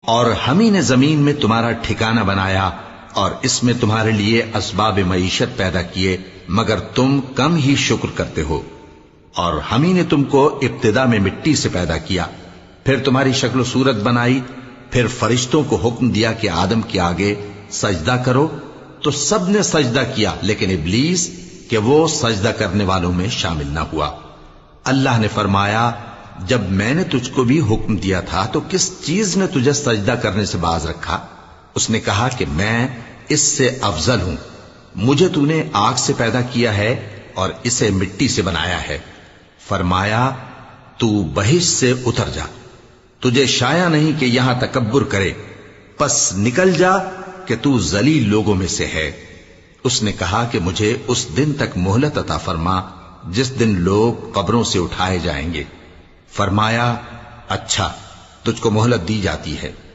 اور ہم ہی نے زمین میں تمہارا ٹھکانہ بنایا اور اس میں تمہارے لیے اسباب معیشت پیدا کیے مگر تم کم ہی شکر کرتے ہو۔ اور ہم ہی نے تم کو ابتدا میں مٹی سے پیدا کیا، پھر تمہاری شکل و صورت بنائی، پھر فرشتوں کو حکم دیا کہ آدم کے آگے سجدہ کرو تو سب نے سجدہ کیا لیکن ابلیس کہ وہ سجدہ کرنے والوں میں شامل نہ ہوا۔ اللہ نے فرمایا جب میں نے تجھ کو بھی حکم دیا تھا تو کس چیز نے تجھے سجدہ کرنے سے باز رکھا؟ اس نے کہا کہ میں اس سے افضل ہوں، مجھے تو نے آگ سے پیدا کیا ہے اور اسے مٹی سے بنایا ہے۔ فرمایا تو بہشت سے اتر جا، تجھے شایع نہیں کہ یہاں تکبر کرے، پس نکل جا کہ تو ذلیل لوگوں میں سے ہے۔ اس نے کہا کہ مجھے اس دن تک مہلت عطا فرما جس دن لوگ قبروں سے اٹھائے جائیں گے۔ فرمایا اچھا، تجھ کو مہلت دی جاتی ہے۔